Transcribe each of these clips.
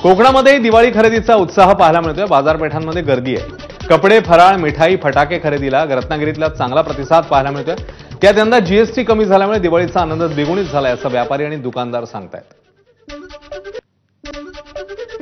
कोकणामध्ये दिवाळी खरेदीचा उत्साह पाहायला मिळतोय। बाजारपेठांमध्ये गर्दी आहे। कपडे, फराळ, मिठाई, फटाके खरेदीला रत्नागिरीतला चांगला प्रतिसाद पाहायला मिळतोय। त्यात यंदा जीएसटी कमी झाल्यामुळे दिवाळीचा आनंद द्विगुणित झालाय असं व्यापारी आणि दुकानदार सांगतायत।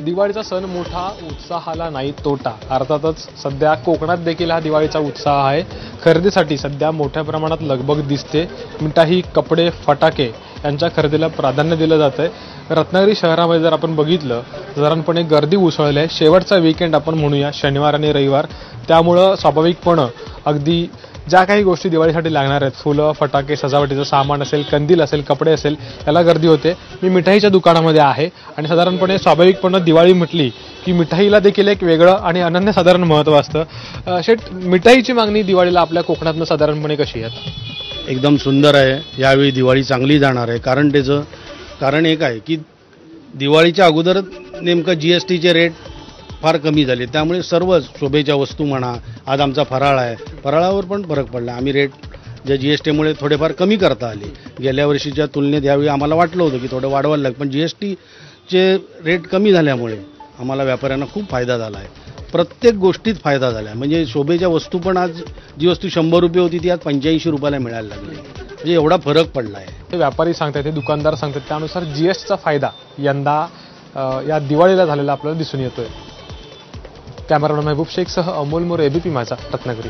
दिवाळीचा सण मोठा, उत्साहाला नाही तोटा। अर्थातच सध्या कोकणात देखील हा दिवाळीचा उत्साह आहे। खरेदीसाठी सध्या मोठ्या प्रमाणात लगबग दिसते। मिठाई, कपडे, फटाके यांच्या खरेदीला प्राधान्य दिलं जातंय। रत्नागिरी शहरामध्ये जर आपण बघितलं साधारणपणे गर्दी उसळली आहे। शेवटचा वीकेंड आपण म्हणूया, शनिवार आणि रविवार, त्यामुळं स्वाभाविकपणे अगदी ज्या काही गोष्टी दिवाळीसाठी लागणार आहेत, फुलं, फटाके, सजावटीचं सामान असेल, कंदील असेल, कपडे असेल, याला गर्दी होते। मी मिठाईच्या दुकानामध्ये आहे आणि साधारणपणे स्वाभाविकपणे दिवाळी म्हटली की मिठाईला देखील एक वेगळं आणि अनन्यसाधारण महत्त्व असतं। शेठ, मिठाईची मागणी दिवाळीला आपल्या कोकणातनं साधारणपणे कशी आहे? एकदम सुंदर आहे। यावेळी दिवाळी चांगली जाणार आहे। त्याचं कारण एक आहे की दिवाळीच्या अगोदर नेमकं जीएसटीचे रेट फार कमी झाले, त्यामुळे सर्व शोभेच्या वस्तू म्हणा, आज आमचा फराळ आहे, फराळावर पण फरक पडला। आम्ही रेट ज्या जीएसटीमुळे थोडेफार कमी करता आले। गेल्या वर्षीच्या तुलनेत यावेळी आम्हाला वाटलं होतं की थोडं वाढवायला लागेल, पण जीएसटीचे रेट कमी झाल्यामुळे आम्हाला व्यापाऱ्यांना खूप फायदा झाला आहे। प्रत्येक गोष्टीत फायदा झाला आहे। म्हणजे शोभेच्या वस्तू पण आज जी वस्तू 100 रुपये होती ती आज 85 रुपयाला मिळायला लागली। म्हणजे एवढा फरक पडला आहे। हे व्यापारी सांगतात, हे दुकानदार सांगतात, त्यानुसार जीएसटीचा फायदा यंदा या दिवाळीला झालेला आपल्याला दिसून येतोय। कॅमेरामॅन महबूब शेखसह अमोल मोरे, एबीपी माझा, रत्नागिरी।